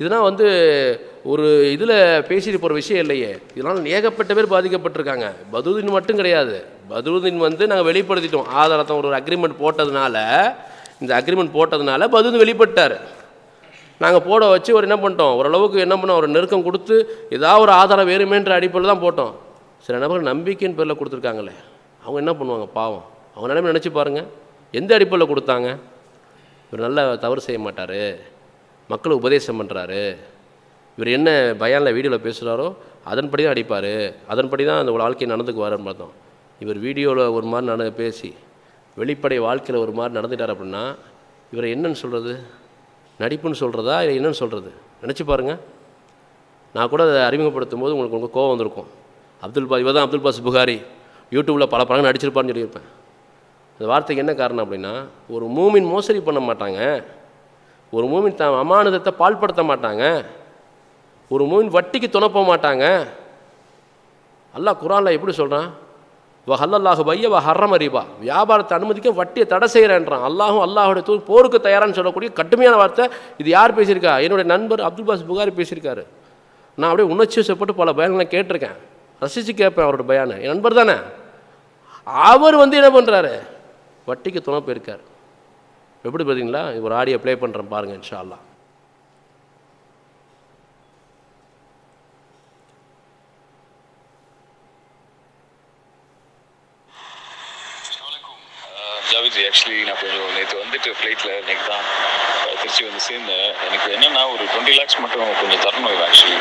இதெல்லாம் வந்து ஒரு இதில் பேசிட்டு போகிற விஷயம் இல்லையே. இதனால் ஏகப்பட்ட பேர் பாதிக்கப்பட்டிருக்காங்க. பதுருதீன் மட்டும் கிடையாது. பதுருதீன் வந்து நாங்கள் வெளிப்படுத்திட்டோம். ஆதாரத்தை ஒரு அக்ரிமெண்ட் போட்டதுனால, இந்த அக்ரிமெண்ட் போட்டதுனால பதுருதீன் வெளிப்பட்டார். நாங்கள் போட வச்சு ஒரு என்ன பண்ணிட்டோம், ஓரளவுக்கு என்ன பண்ணோம், ஒரு நெருக்கம் கொடுத்து ஏதாவது ஒரு ஆதாரம் வேறுமேன்ற அடிப்படையில் தான் போட்டோம். சில நபர்கள் நம்பிக்கையின் பேரில் கொடுத்துருக்காங்களே, அவங்க என்ன பண்ணுவாங்க பாவம். அவங்க நிலைமை நினச்சி பாருங்கள். எந்த அடிப்படையில் கொடுத்தாங்க? இவர் நல்ல தவறு செய்ய மாட்டார், மக்களுக்கு உபதேசம் பண்ணுறாரு, இவர் என்ன பயானில் வீடியோவில் பேசுகிறாரோ அதன்படி தான் அடிப்பார், அதன்படி தான் அந்த வாழ்க்கையை நடந்துக்குவாருன்னு பார்த்தோம். இவர் வீடியோவில் ஒரு மாதிரி பேசி வெளிப்படை வாழ்க்கையில் ஒரு மாதிரி நடந்துட்டார் அப்படின்னா இவரை என்னன்னு சொல்கிறது? நடிப்புன்னு சொல்கிறதா இல்லை என்னன்னு சொல்கிறது? நினச்சி பாருங்கள். நான் கூட அதை அறிமுகப்படுத்தும் போது உங்களுக்கு கோவம் வந்திருக்கும். இவர் தான் அப்துல் பாஸ் புகாரி, யூடியூப்பில் பல படங்கள் நடிச்சிருப்பான்னு சொல்லியிருப்பேன். அந்த வார்த்தைக்கு என்ன காரணம் அப்படின்னா, ஒரு மூமின் மோசடி பண்ண மாட்டாங்க, ஒரு மூமின் தான் அமானுதத்தை பால்படுத்த மாட்டாங்க, ஒரு மூமின் வட்டிக்கு துணை போக மாட்டாங்க. அல்லாஹ் குர்ஆனில் எப்படி சொல்கிறான்? வஹல்லல்லாஹு பைய வ ஹர்ரம ரிபா, வியாபாரத்தை அனுமதிக்க வட்டியை தடை செய்கிறேன்றான். அல்லாஹுடைய தூர் போருக்கு தயாரான்னு சொல்லக்கூடிய கடுமையான வார்த்தை. இது யார் பேசியிருக்கா? என்னுடைய நண்பர் அப்துல் பாஸ் புகாரி பேசியிருக்காரு. நான் அப்படியே உணர்ச்சி வசப்பட்டு பல பயான்களை கேட்டிருக்கேன், ரசித்து கேட்பேன் அவரோட பயானை. என் நண்பர் தானே. அவர் வந்து என்ன பண்ணுறாரு? வட்டிக்கு துணை போயிருக்கார். எப்படி பார்த்தீங்களா? ஒரு ஆடியோ ப்ளே பண்ணுறேன் பாருங்கள் இன்ஷா அல்லாஹ். ஜாவித், ஆக்சுவலி நான் கொஞ்சம் நேற்று வந்துட்டு ஃப்ளைட்டில் இன்றைக்கி தான் திருச்சி வந்து சேர்ந்தேன். எனக்கு என்னென்னா ஒரு 20 lakhs மட்டும் கொஞ்சம் தரணும். இது ஆக்சுவலி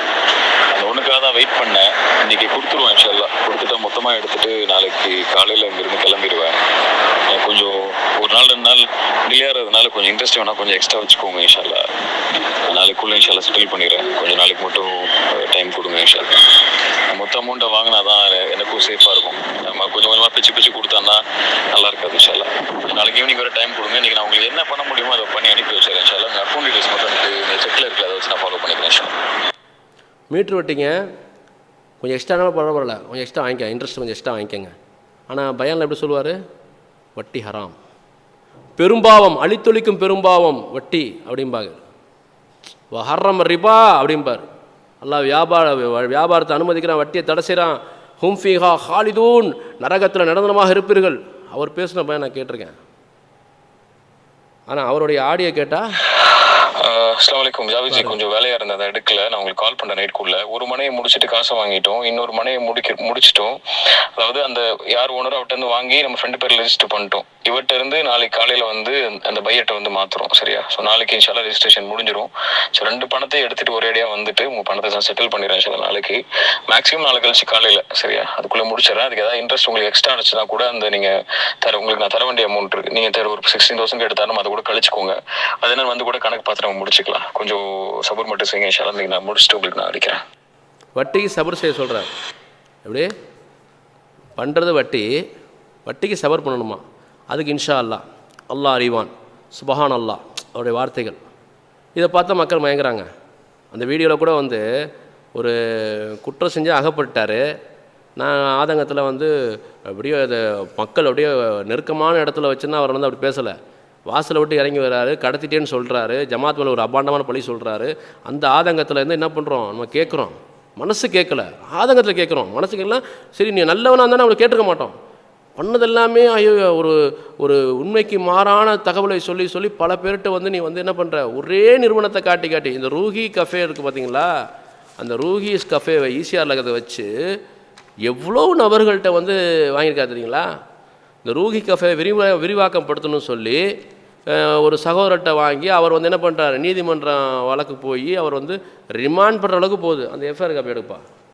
அந்த ஒன்றுக்காக தான் வெயிட் பண்ணேன். இன்றைக்கி கொடுத்துருவேன் இன்ஷால்லா. கொடுத்துட்டா மொத்தமாக எடுத்துகிட்டு நாளைக்கு காலையில் இங்கேருந்து கிளம்பிடுவேன். கொஞ்சம் ஒரு நாள் 2 நாள் டிலே ஆகிறதுனால கொஞ்சம் இன்ட்ரெஸ்ட் வேணால் கொஞ்சம் எக்ஸ்ட்ரா வச்சுக்கோங்க இன்ஷால்லா. நாளைக்குள்ளே இன்ஷால்லா செட்டில் பண்ணிடுறேன். கொஞ்சம் நாளைக்கு மட்டும் டைம் கொடுங்க இன்ஷால்லா. மொத்த அமௌண்ட்டை வாங்கினா தான் எனக்கும் சேஃபாக இருக்கும். நம்ம கொஞ்சம் கொஞ்சமாக பிச்சு கொடுத்தான்னா நல்லா இருக்காது இன்ஷால்லா. நாளைக்கு ஈவினிங் வரை டைம் கொடுங்க. இன்றைக்கி நான் உங்களுக்கு என்ன பண்ண முடியுமோ அதை பண்ணி அனுப்பி வச்சுருக்கேன் இன்ஷால்லா. உங்கள் அக்கௌண்ட் டீடைல்ஸ் மட்டும் எனக்கு செக்கில் இருக்குது, அதை வச்சு நான் ஃபாலோ பண்ணிக்கிறேன் இன்ஷால்லா. மீட்ரு வட்டிங்க கொஞ்சம் எக்ஸ்ட்ரானாலும் பரவாயில்ல, கொஞ்சம் எக்ஸ்ட்ரா வாங்கிக்க, இன்ட்ரெஸ்ட் கொஞ்சம் எக்ஸ்ட்ரா வாங்கிக்கோங்க. ஆனால் பயானில் எப்படி சொல்லுவார்? வட்டி ஹராம், பெரும்பாவம், அழித்தொழிக்கும் பெரும்பாவம் வட்டி அப்படிம்பாங்க. ஹர்ரம் ரிபா அப்படிம்பார். அல்லாஹ் வியாபாரத்தை அனுமதிக்கிறான், வட்டியை தடை செய்கிறான். ஹும் ஃபீஹா ஹாலிதூன், நரகத்தில் நிரந்தரமாக இருப்பீர்கள். அவர் பேசின பையன் நான் கேட்டிருக்கேன். ஆனால் அவருடைய ஆடியோ கேட்டால் அஸ்ஸலாமு அலைக்கும் ஜாவித்ஜி, கொஞ்சம் வேலையாக இருந்தது அதை எடுக்கல. நான் உங்களுக்கு கால் பண்ண நைட்குள்ளே ஒரு மனையை முடிச்சுட்டு காசை வாங்கிட்டோம், இன்னொரு மனையை முடிச்சிட்டோம். அதாவது அந்த யார் ஓனரோ அவர்கிட்ட வாங்கி நம்ம ஃப்ரெண்டு பேர் ரெஜிஸ்டர் பண்ணிட்டோம். இவர்கிட்ட இருந்து நாளைக்கு காலையில் வந்து அந்த பையர்கிட்ட வந்து மாற்றுறோம். சரியா? ஸோ நாளைக்கு இன்ஷால்லா ரெஜிஸ்ட்ரேஷன் முடிஞ்சிடும். ஸோ 2 பணத்தையும் எடுத்துகிட்டு ஒரேடியாக வந்துட்டு உங்கள் பணத்தை நான் செட்டில் பண்ணிடுறேன் இன்ஷால்லா. நாளைக்கு மேக்ஸிமம் நாளை கழிச்சு காலையில். சரியா? அதுக்குள்ளே முடிச்சிடறேன். அதுக்கு ஏதாவது இன்ட்ரெஸ்ட் உங்களுக்கு எக்ஸ்ட்ரா ஆச்சுன்னா கூட அந்த நீங்கள் உங்களுக்கு நான் தர வேண்டிய அமௌண்ட் இருக்குது, நீங்கள் ஒரு 16,000 எடுத்தாலும் அதை கூட கழிச்சுக்கோங்க. அது என்ன வந்து கூட கணக்கு பார்த்து நம்ம முடிச்சுக்கலாம். கொஞ்சம் சபர் மட்டும் செய்யுங்க இன்ஷால்லா. நீங்கள் நான் முடிச்சுட்டு உங்களுக்கு நான் அடிக்கிறேன். வட்டிக்கு சபர் செய்ய சொல்கிறேன். எப்படி பண்ணுறது? வட்டிக்கு சபர் பண்ணணுமா? அதுக்கு இன்ஷா அல்லாஹ், அல்லாஹ் அறிவான், சுபஹான் அல்லாஹ் அவருடைய வார்த்தைகள். இதை பார்த்தா மக்கள் மயங்குறாங்க. அந்த வீடியோவில் கூட வந்து ஒரு குற்றம் செஞ்சு அகப்பட்டார். நான் ஆதங்கத்தில் வந்து அப்படியே அதை மக்கள் அப்படியே நெருக்கமான இடத்துல வச்சுன்னா அவர் வந்து அப்படி பேசலை. வாசலை விட்டு இறங்கி வர்றாரு, கடத்திட்டேன்னு சொல்கிறாரு, ஜமாத் மேலே ஒரு அபாண்டமான பழி சொல்கிறாரு. அந்த ஆதங்கத்தில் இருந்து என்ன பண்ணுறோம், நம்ம கேட்குறோம். மனசு கேட்கல, ஆதங்கத்தில் கேட்குறோம். மனசு கேட்கலாம், சரி நீ நல்லவனாக இருந்தாலும் அவனை கேட்டுக்க மாட்டோம். பண்ணதெல்லாமே ஐயோ ஒரு உண்மைக்கு மாறான தகவலை சொல்லி பல பேர்கிட்ட வந்து நீ வந்து என்ன பண்ணுற, ஒரே நிறுவனத்தை காட்டி இந்த ரூஹி கஃபே இருக்குது பார்த்தீங்களா, அந்த ரூஹிஸ் கஃபேவை ஈசிஆரில் இருக்கிறத வச்சு எவ்வளோ நபர்கள்ட்ட வந்து வாங்கியிருக்கா தெரியுங்களா? இந்த ரூஹி கஃபே விரிவாக்கம் படுத்தணும்னு சொல்லி ஒரு சகோதரர்கிட்ட வாங்கி அவர் வந்து என்ன பண்ணுறாரு, நீதிமன்றம் வழக்கு போய் அவர் வந்து ரிமாண்ட் பண்ணுற அளவுக்கு போகுது. அந்த எஃப்ஐஆர் காப்பி எடுப்பா.